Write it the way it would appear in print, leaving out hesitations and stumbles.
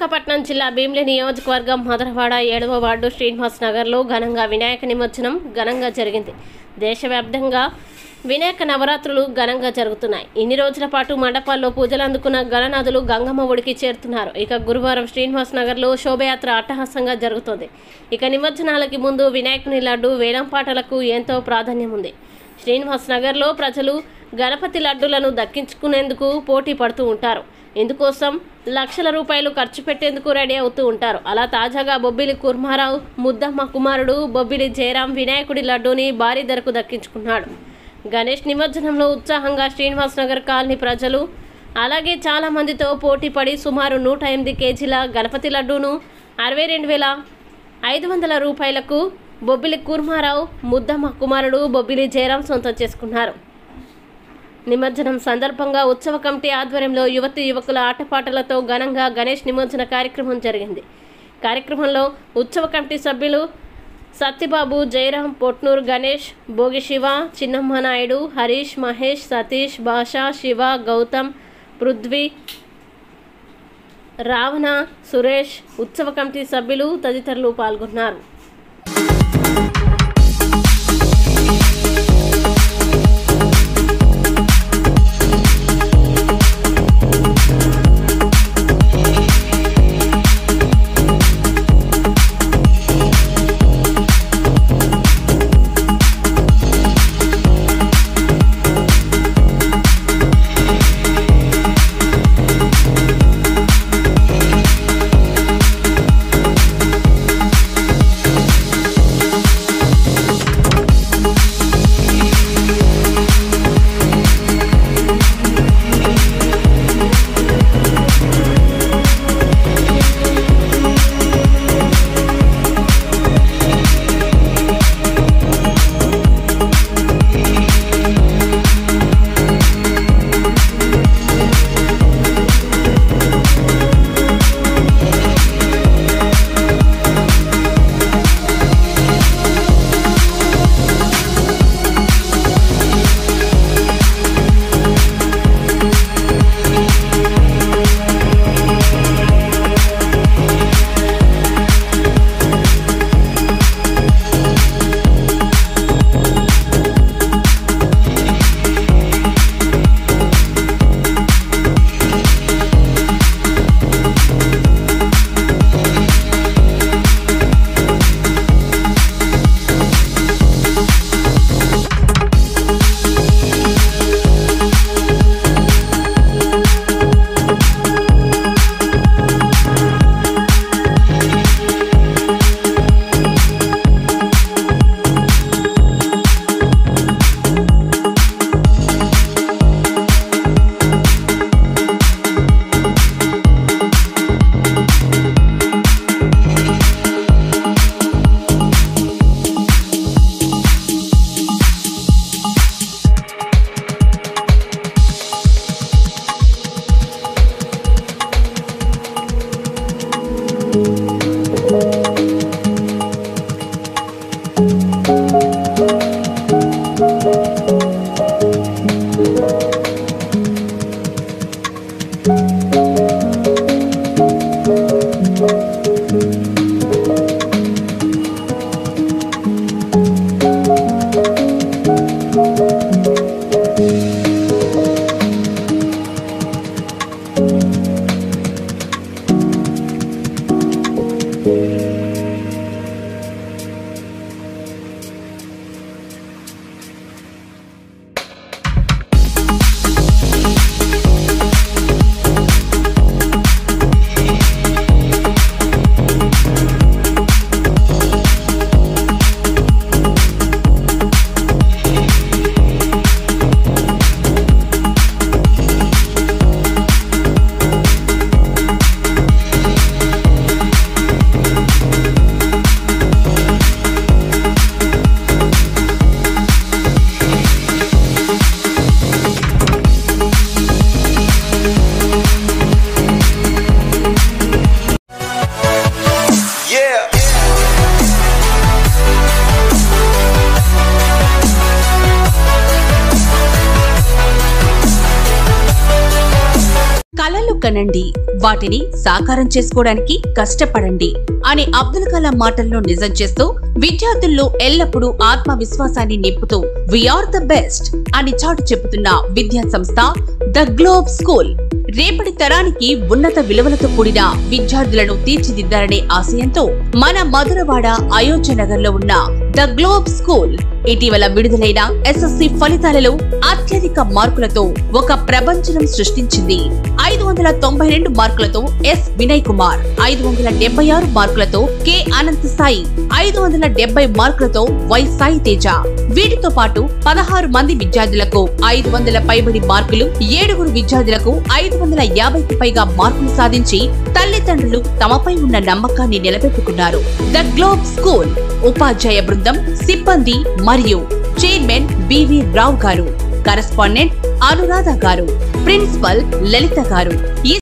విశాఖపట్నం జిల్లా భీమిలి నియోజకవర్గం మధురవాడ 7వ వార్డు శ్రీనివాస్ నగర్లో ఘనంగా వినాయక నిమజ్జనం ఘనంగా జరిగింది. దేశవ్యాప్తంగా వినాయక నవరాత్రులు ఘనంగా జరుగుతున్నాయి. ఇన్ని రోజుల పాటు మండపాల్లో పూజలు అందుకున్న గణనాథులు గంగమ్మ ఒడికి చేరుతున్నారు. ఇక గురువారం శ్రీనివాస్ నగర్లో శోభయాత్ర అట్టహాసంగా జరుగుతోంది. ఇక నిమజ్జనాలకి ముందు వినాయకుని లడ్డు వేలం పాటలకు ఎంతో ప్రాధాన్యం ఉంది. శ్రీనివాస్ నగర్లో ప్రజలు గణపతి లడ్డులను దక్కించుకునేందుకు పోటీ పడుతూ ఉంటారు. ఇందుకోసం లక్షల రూపాయలు ఖర్చు పెట్టేందుకు రెడీ అవుతూ ఉంటారు. అలా తాజాగా బొబ్బిలి కుర్మారావు ముద్దమ్మ కుమారుడు బొబ్బిలి జయరాం వినాయకుడి లడ్డూని భారీ ధరకు దక్కించుకున్నాడు. గణేష్ నిమజ్జనంలో ఉత్సాహంగా శ్రీనివాస్ నగర్ కాలనీ ప్రజలు అలాగే చాలా మందితో పోటీ పడి సుమారు 108 కేజీల గణపతి లడ్డూను 62,500 రూపాయలకు బొబ్బిలి కుర్మారావు ముద్దమ్మ కుమారుడు బొబ్బిలి జయరాం సొంతం చేసుకున్నారు. నిమజ్జనం సందర్భంగా ఉత్సవ కమిటీ ఆధ్వర్యంలో యువతి యువకుల ఆటపాటలతో ఘనంగా గణేష్ నిమజ్జన కార్యక్రమం జరిగింది. కార్యక్రమంలో ఉత్సవ కమిటీ సభ్యులు సత్యబాబు, జయరాం, పొట్నూరు గణేష్, భోగి శివ, చిన్నమ్మ నాయుడు, హరీష్, మహేష్, సతీష్, భాషా, శివ, గౌతమ్, పృథ్వీ, రావణ, సురేష్, ఉత్సవ కమిటీ సభ్యులు తదితరులు పాల్గొన్నారు. కనండి, వాటిని సాకారం చేసుకోవడానికి కష్టపడండి అని అబ్దుల్ కలాం మాటలను నిజం చేస్తూ విద్యార్థుల్లో ఎల్లప్పుడూ ఆత్మవిశ్వాసాన్ని నింపుతూ వీఆర్ ద బెస్ట్ అని చాటు చెబుతున్న విద్యా సంస్థ ద గ్లోబ్ స్కూల్ రేపటి తరానికి ఉన్నత విలువలతో కూడిన విద్యార్థులను తీర్చిదిద్దాలనే ఆశయంతో మన మధురవాడ అయోధ్య నగర్ లో ఉన్న ద గ్లోబ్ స్కూల్ ఇటీవల విడుదలైన ఎస్ఎస్సి ఫలితాలలో అత్యధిక మార్కులతో ఒక ప్రపంచం సృష్టించింది. 592 మార్కులతో ఎస్ వినయ్ కుమార్, 576 మార్కులతో కె అనంత సాయి, 570 మార్కులతో వై సాయి తేజ. వీటితో పాటు 16 మంది విద్యార్థులకు 500 పైబడి మార్కులు, 7 విద్యార్థులకు 550కి పైగా మార్కులు సాధించి తల్లిదండ్రులు తమపై ఉన్న నమ్మకాన్ని నిలబెట్టుకున్నారు. ద గ్లోబ్ స్కూల్ ఉపాధ్యాయ బృందం, సిబ్బంది మరియు చైర్మన్ బివి రావు గారు, కరెస్పాండెంట్ అనురాధ గారు, ప్రిన్సిపల్ లలిత గారు